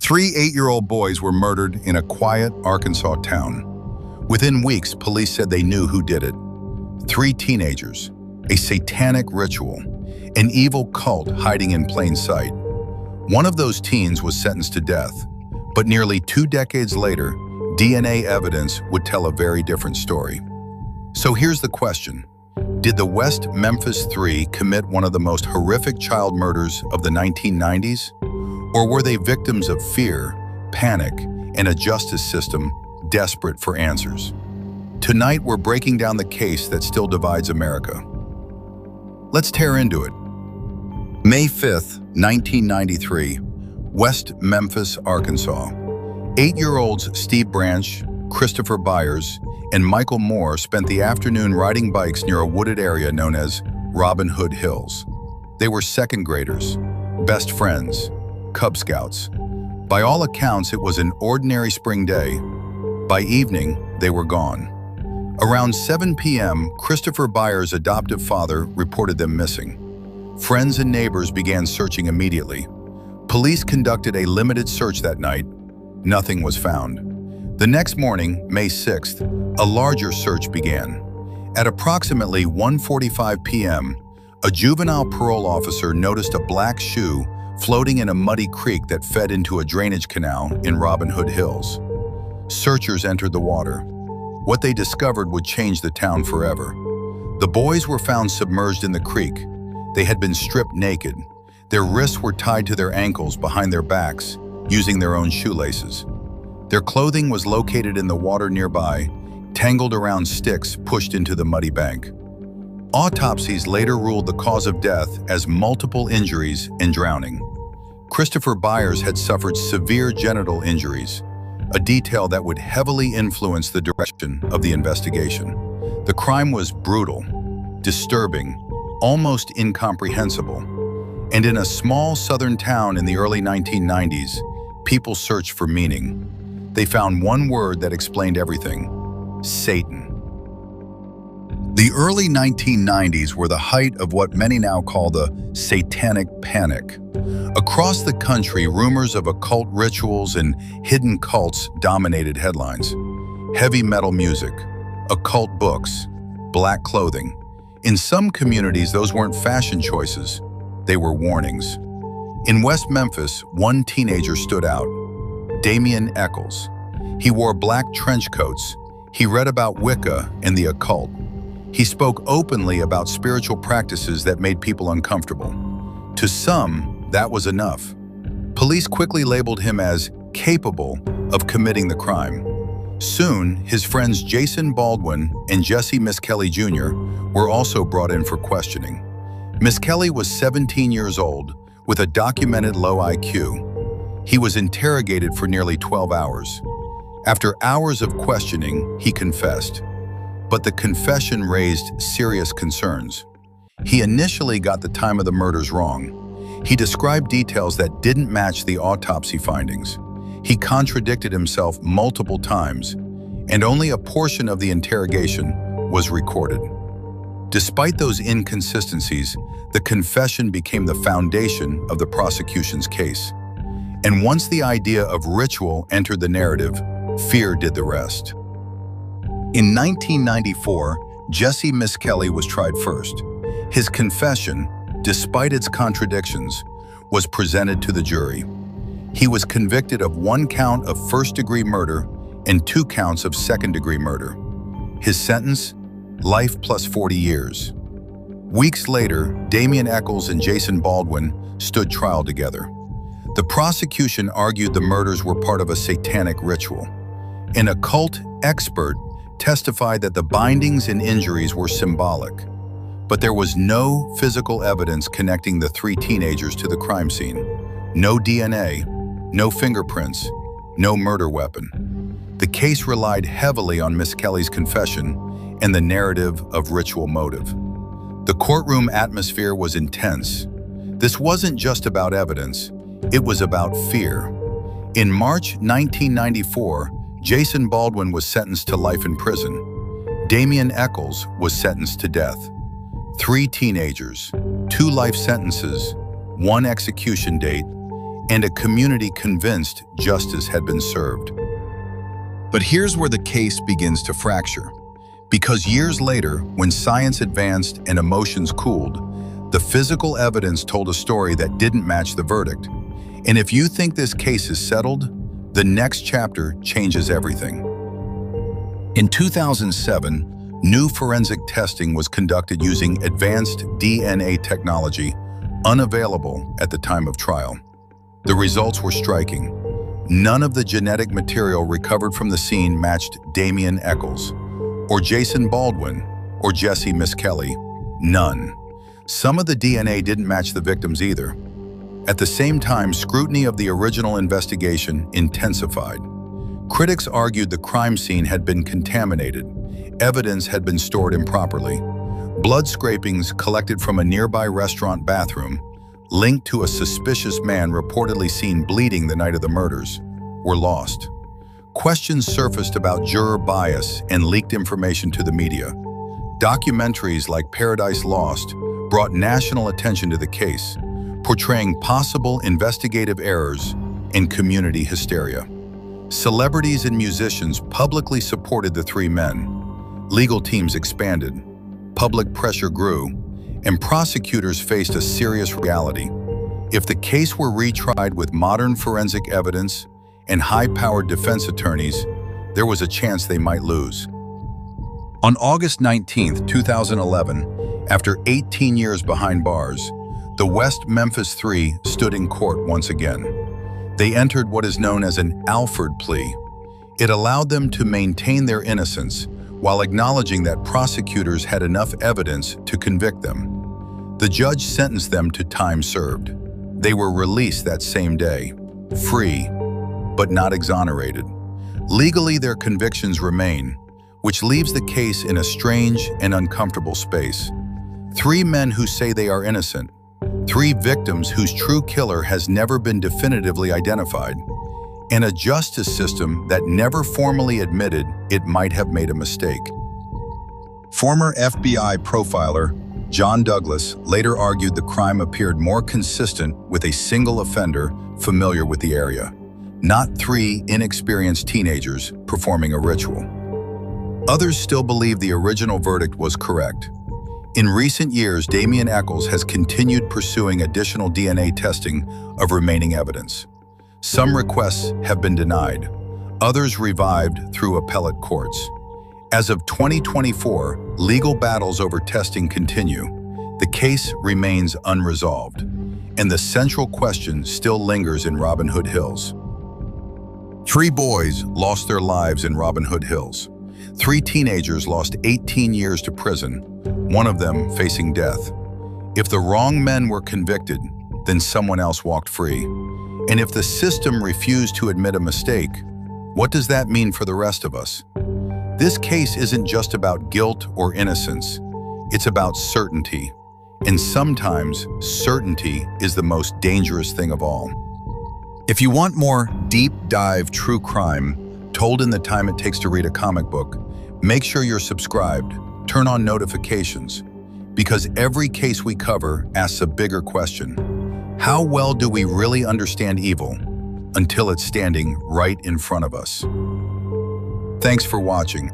Three 8-year-old boys were murdered in a quiet Arkansas town. Within weeks, police said they knew who did it. Three teenagers, a satanic ritual, an evil cult hiding in plain sight. One of those teens was sentenced to death, but nearly 2 decades later, DNA evidence would tell a very different story. So here's the question. Did the West Memphis Three commit one of the most horrific child murders of the 1990s? Or were they victims of fear, panic, and a justice system desperate for answers? Tonight, we're breaking down the case that still divides America. Let's tear into it. May 5th, 1993, West Memphis, Arkansas. 8-year-olds Steve Branch, Christopher Byers, and Michael Moore spent the afternoon riding bikes near a wooded area known as Robin Hood Hills. They were second graders, best friends, Cub Scouts. By all accounts, it was an ordinary spring day. By evening, they were gone. Around 7 p.m., Christopher Byers' adoptive father reported them missing. Friends and neighbors began searching immediately. Police conducted a limited search that night. Nothing was found. The next morning, May 6th, a larger search began. At approximately 1:45 p.m., a juvenile parole officer noticed a black shoe floating in a muddy creek that fed into a drainage canal in Robin Hood Hills. Searchers entered the water. What they discovered would change the town forever. The boys were found submerged in the creek. They had been stripped naked. Their wrists were tied to their ankles behind their backs, using their own shoelaces. Their clothing was located in the water nearby, tangled around sticks pushed into the muddy bank. Autopsies later ruled the cause of death as multiple injuries and drowning. Christopher Byers had suffered severe genital injuries, a detail that would heavily influence the direction of the investigation. The crime was brutal, disturbing, almost incomprehensible. And in a small southern town in the early 1990s, people searched for meaning. They found one word that explained everything: Satan. The early 1990s were the height of what many now call the Satanic Panic. Across the country, rumors of occult rituals and hidden cults dominated headlines. Heavy metal music, occult books, black clothing. In some communities, those weren't fashion choices, they were warnings. In West Memphis, one teenager stood out, Damien Echols. He wore black trench coats. He read about Wicca and the occult. He spoke openly about spiritual practices that made people uncomfortable. To some, that was enough. Police quickly labeled him as capable of committing the crime. Soon, his friends Jason Baldwin and Jessie Misskelley Jr. were also brought in for questioning. Misskelley was 17 years old with a documented low IQ. He was interrogated for nearly 12 hours. After hours of questioning, he confessed. But the confession raised serious concerns. He initially got the time of the murders wrong. He described details that didn't match the autopsy findings. He contradicted himself multiple times, and only a portion of the interrogation was recorded. Despite those inconsistencies, the confession became the foundation of the prosecution's case. And once the idea of ritual entered the narrative, fear did the rest. In 1994, Jessie Misskelley was tried first. His confession, despite its contradictions, was presented to the jury. He was convicted of 1 count of first-degree murder and 2 counts of second-degree murder. His sentence? Life plus 40 years. Weeks later, Damien Echols and Jason Baldwin stood trial together. The prosecution argued the murders were part of a satanic ritual. An occult expert testified that the bindings and injuries were symbolic, but there was no physical evidence connecting the 3 teenagers to the crime scene. No DNA, no fingerprints, no murder weapon. The case relied heavily on Misskelley's confession and the narrative of ritual motive. The courtroom atmosphere was intense. This wasn't just about evidence, it was about fear. In March 1994, Jason Baldwin was sentenced to life in prison. Damien Echols was sentenced to death. 3 teenagers, 2 life sentences, 1 execution date, and a community convinced justice had been served. But here's where the case begins to fracture. Because years later, when science advanced and emotions cooled, the physical evidence told a story that didn't match the verdict. And if you think this case is settled, the next chapter changes everything. In 2007, new forensic testing was conducted using advanced DNA technology, unavailable at the time of trial. The results were striking. None of the genetic material recovered from the scene matched Damien Echols, or Jason Baldwin, or Jessie Misskelley. None. Some of the DNA didn't match the victims either. At the same time, scrutiny of the original investigation intensified. Critics argued the crime scene had been contaminated. Evidence had been stored improperly. Blood scrapings collected from a nearby restaurant bathroom, linked to a suspicious man reportedly seen bleeding the night of the murders, were lost. Questions surfaced about juror bias and leaked information to the media. Documentaries like Paradise Lost brought national attention to the case, portraying possible investigative errors and community hysteria. Celebrities and musicians publicly supported the three men. Legal teams expanded, public pressure grew, and prosecutors faced a serious reality. If the case were retried with modern forensic evidence and high-powered defense attorneys, there was a chance they might lose. On August 19, 2011, after 18 years behind bars, the West Memphis Three stood in court once again. They entered what is known as an Alford plea. It allowed them to maintain their innocence while acknowledging that prosecutors had enough evidence to convict them. The judge sentenced them to time served. They were released that same day, free, but not exonerated. Legally, their convictions remain, which leaves the case in a strange and uncomfortable space. Three men who say they are innocent, three victims whose true killer has never been definitively identified, and a justice system that never formally admitted it might have made a mistake. Former FBI profiler John Douglas later argued the crime appeared more consistent with a single offender familiar with the area, not three inexperienced teenagers performing a ritual. Others still believe the original verdict was correct. In recent years, Damien Echols has continued pursuing additional DNA testing of remaining evidence. Some requests have been denied, others revived through appellate courts. As of 2024, legal battles over testing continue. The case remains unresolved, and the central question still lingers in Robin Hood Hills. Three boys lost their lives in Robin Hood Hills. Three teenagers lost 18 years to prison, one of them facing death. If the wrong men were convicted, then someone else walked free. And if the system refused to admit a mistake, what does that mean for the rest of us? This case isn't just about guilt or innocence. It's about certainty. And sometimes, certainty is the most dangerous thing of all. If you want more deep dive true crime told in the time it takes to read a comic book, make sure you're subscribed, turn on notifications, because every case we cover asks a bigger question. How well do we really understand evil until it's standing right in front of us? Thanks for watching.